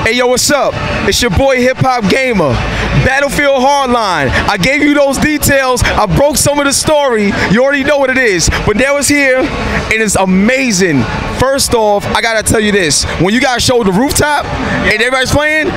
Hey, yo, what's up? It's your boy HipHopGamer. Battlefield Hardline. I gave you those details. I broke some of the story. You already know what it is. But now it's here, and it's amazing. First off, I gotta tell you this. When you guys showed the rooftop, and everybody's playing,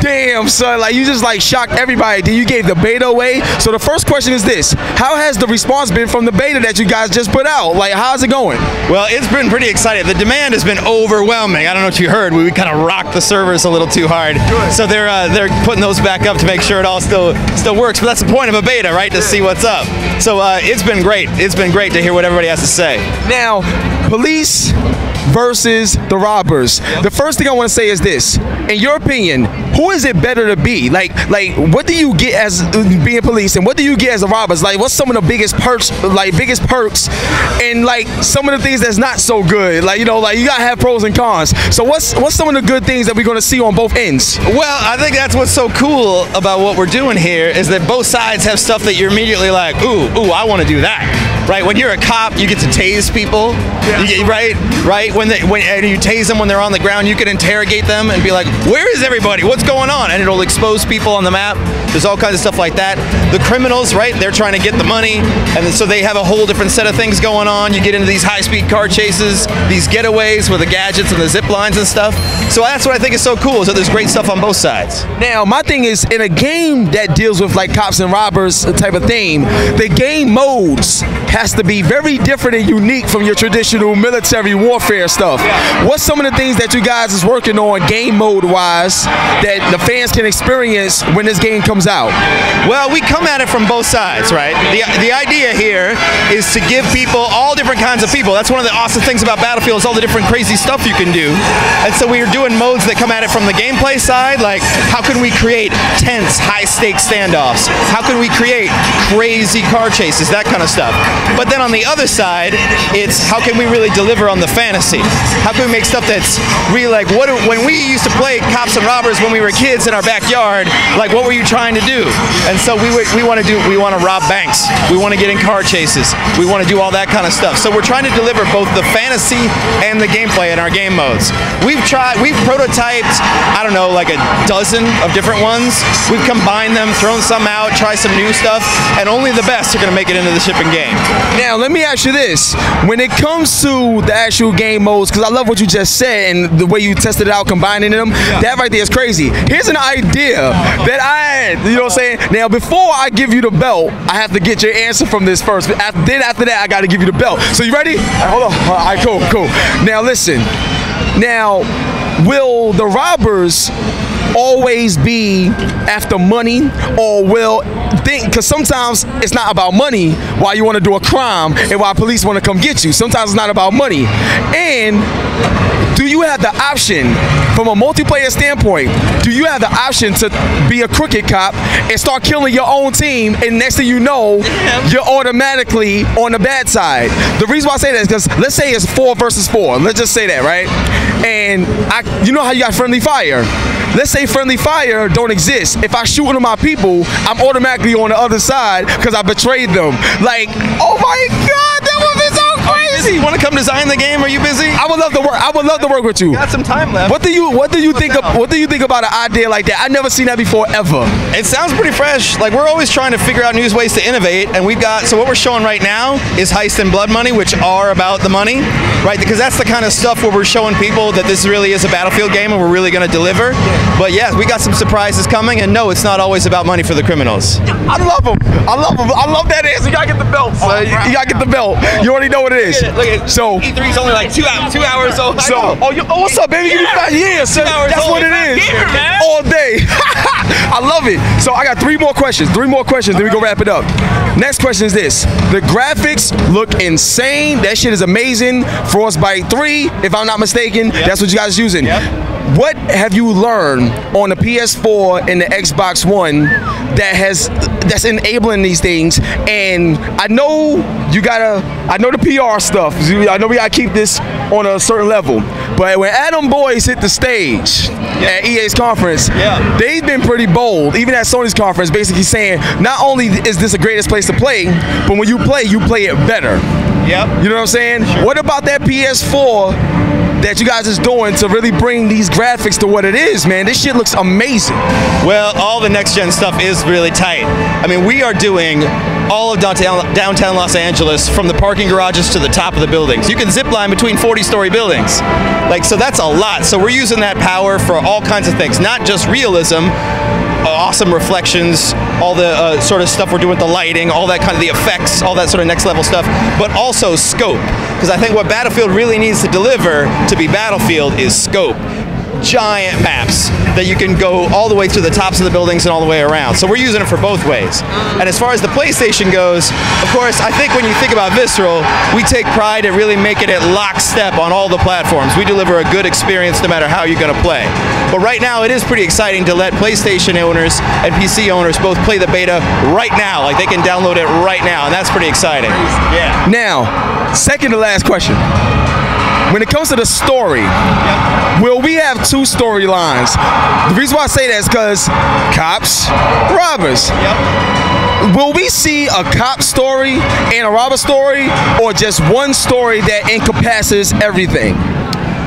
damn, son, like you just like shocked everybody. Then you gave the beta away. So the first question is this: how has the response been from the beta that you guys just put out? Like, how's it going? Well, it's been pretty exciting. The demand has been overwhelming. I don't know if you heard, we kind of rocked the servers a little too hard. Good. So they're putting those back up to make sure it all still works. But that's the point of a beta, right? To see what's up. So it's been great. It's been great to hear what everybody has to say. Now, police versus the robbers. Yep. The first thing I want to say is this: in your opinion, who is it better to be? Like what do you get as being police, and what do you get as the robbers? Like, what's some of the biggest perks, and like some of the things that's not so good? Like, you know, like you gotta have pros and cons. So what's some of the good things that we're gonna see on both ends? Well, I think that's what's so cool about what we're doing here is that both sides have stuff that you're immediately like, ooh, I want to do that. Right, when you're a cop, you get to tase people, right? When you tase them when they're on the ground, you can interrogate them and be like, where is everybody? What's going on? And it'll expose people on the map. There's all kinds of stuff like that. The criminals, right, they're trying to get the money, and so they have a whole different set of things going on. You get into these high-speed car chases, these getaways with the gadgets and the zip lines and stuff. So that's what I think is so cool, is that there's great stuff on both sides. Now, my thing is, in a game that deals with like cops and robbers type of theme, the game modes has to be very different and unique from your traditional military warfare stuff. Yeah. What's some of the things that you guys is working on game mode wise that the fans can experience when this game comes out? Well, we come at it from both sides, right? The idea here is to give people all different kinds of people. That's one of the awesome things about Battlefield, is all the different crazy stuff you can do. And so we are doing modes that come at it from the gameplay side, like how can we create tense, high-stakes standoffs? How can we create crazy car chases, that kind of stuff. But then on the other side, it's how can we really deliver on the fantasy? How can we make stuff that's really like, when we used to play cops and robbers when we were kids in our backyard, like what were you trying to do? And so we want to rob banks. We want to get in car chases. We want to do all that kind of stuff. So we're trying to deliver both the fantasy and the gameplay in our game modes. We've prototyped, I don't know, like a dozen of different ones. We've combined them, thrown some out, tried some new stuff, and only the best are going to make it into the shipping game. Now, let me ask you this. When it comes to the actual game modes, because I love what you just said and the way you tested it out, combining them, that right there is crazy. Here's an idea that I had, you know what I'm saying? Now, before I give you the belt, I have to get your answer from this first. Then after that, I got to give you the belt. So you ready? Hold on. All right, cool. Now, listen. Now, will the robbers always be after money, or will think, because sometimes it's not about money why you want to do a crime and why police want to come get you. Sometimes it's not about money. And do you have the option, from a multiplayer standpoint, do you have the option to be a crooked cop and start killing your own team, and next thing you know, you're automatically on the bad side? The reason why I say that is because let's say it's 4 versus 4. Let's just say that, right? And you know how you got friendly fire. Let's say friendly fire don't exist. If I shoot one of my people, I'm automatically on the other side because I betrayed them. Like, oh my God, that would be so crazy. You want to come design the game? Are you busy? I would love to work. I would love to work with you. Got some time left. What do you think about an idea like that? I've never seen that before ever. It sounds pretty fresh. Like, we're always trying to figure out new ways to innovate, and so what we're showing right now is Heist and Blood Money, which are about the money, right? Because that's the kind of stuff where we're showing people that this really is a Battlefield game and we're really going to deliver. But yes, we got some surprises coming, and no, it's not always about money for the criminals. I love them. I love that answer. You gotta get the belt. You gotta get the belt. You already know what it is. Look at so E3's only like 2 hours old. So what's up, baby? Give me 5 years. So that's what it is. All day. I love it. So I got 3 more questions. 3 more questions. Then we go wrap it up. Next question is this: the graphics look insane. That shit is amazing. Frostbite 3, if I'm not mistaken. That's what you guys are using. What have you learned on the PS4 and the Xbox One that's enabling these things? And I know the PR stuff. I know we gotta keep this on a certain level. But when Adam Boyes hit the stage at EA's conference, they've been pretty bold, even at Sony's conference, basically saying not only is this the greatest place to play, but when you play it better. You know what I'm saying? Sure. What about that PS4 that you guys is doing to really bring these graphics to what it is, man. This shit looks amazing. Well, all the next-gen stuff is really tight. I mean, we are doing all of downtown Los Angeles, from the parking garages to the top of the buildings. You can zip line between 40-story buildings. Like, so that's a lot. So we're using that power for all kinds of things, not just realism, awesome reflections, all the sort of stuff we're doing with the lighting, all that kind of the effects, all that sort of next level stuff, but also scope. Because I think what Battlefield really needs to deliver to be Battlefield is scope. Giant maps that you can go all the way through the tops of the buildings and all the way around. So we're using it for both ways. And as far as the PlayStation goes, of course, I think when you think about Visceral, we take pride at really making it lockstep on all the platforms. We deliver a good experience no matter how you're going to play. But right now, it is pretty exciting to let PlayStation owners and PC owners both play the beta right now. Like, they can download it right now, and that's pretty exciting. Yeah. Now, second to last question. When it comes to the story, will we have two storylines? The reason why I say that is because cops, robbers. Will we see a cop story and a robber story, or just one story that encompasses everything?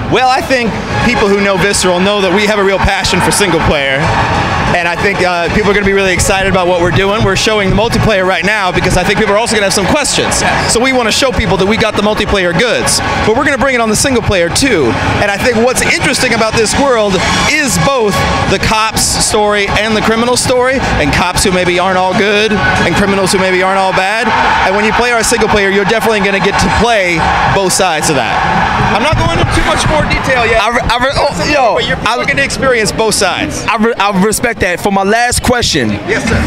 Well, I think people who know Visceral know that we have a real passion for single player. And I think people are going to be really excited about what we're doing. We're showing the multiplayer right now because I think people are also going to have some questions. So we want to show people that we got the multiplayer goods. But we're going to bring it on the single player too. And I think what's interesting about this world is both the cops story and the criminal story, and cops who maybe aren't all good, and criminals who maybe aren't all bad. And when you play our single player, you're definitely going to get to play both sides of that. I'm not going into too much more detail yet. But you're going to experience both sides. I respect that. For my last question. Yes, sir.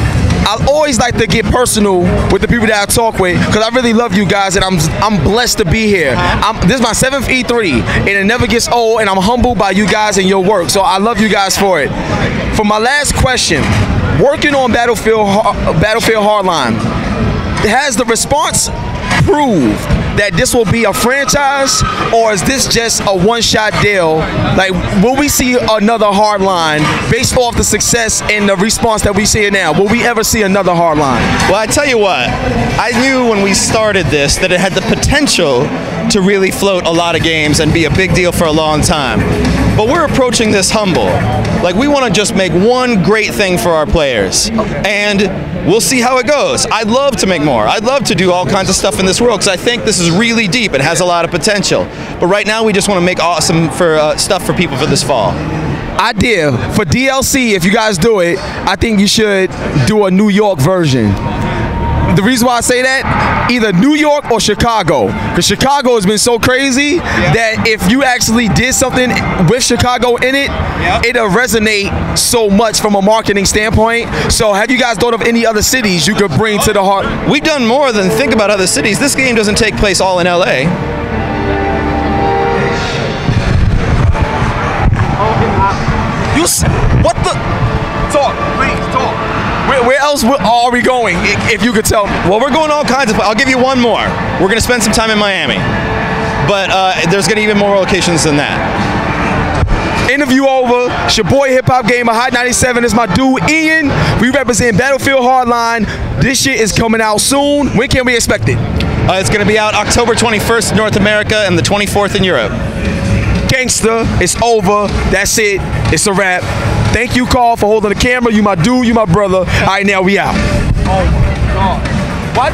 I always like to get personal with the people that I talk with, because I really love you guys, and I'm blessed to be here. This is my 7th E3, and it never gets old, and I'm humbled by you guys and your work. So I love you guys for it. For my last question, working on Battlefield Hardline, has the response proved that this will be a franchise, or is this just a one-shot deal? Like, will we see another Hardline based off the success and the response that we see now? Will we ever see another Hardline? Well, I tell you what, I knew when we started this that it had the potential to really float a lot of games and be a big deal for a long time. But we're approaching this humble. Like, we want to just make one great thing for our players. And we'll see how it goes. I'd love to make more. I'd love to do all kinds of stuff in this world, because I think this is really deep. It has a lot of potential. But right now, we just want to make awesome stuff for people for this fall. Idea for DLC, if you guys do it, I think you should do a New York version. The reason why I say that, either New York or Chicago, because Chicago has been so crazy that if you actually did something with Chicago in it, it'll resonate so much from a marketing standpoint. So have you guys thought of any other cities you could bring to the heart? We've done more than think about other cities. This game doesn't take place all in LA. What the? Talk, please, talk. Where else are we going, if you could tell me? Well, we're going all kinds of... I'll give you one more. We're going to spend some time in Miami. But there's going to be even more locations than that. Interview over. It's your boy HipHopGamer. Hot 97 is my dude, Ian. We represent Battlefield Hardline. This shit is coming out soon. When can we expect it? It's going to be out October 21st in North America and the 24th in Europe. Gangster, it's over. That's it. It's a wrap. Thank you, Carl, for holding the camera. You my dude, you my brother. All right, now we out. Oh my God. Why did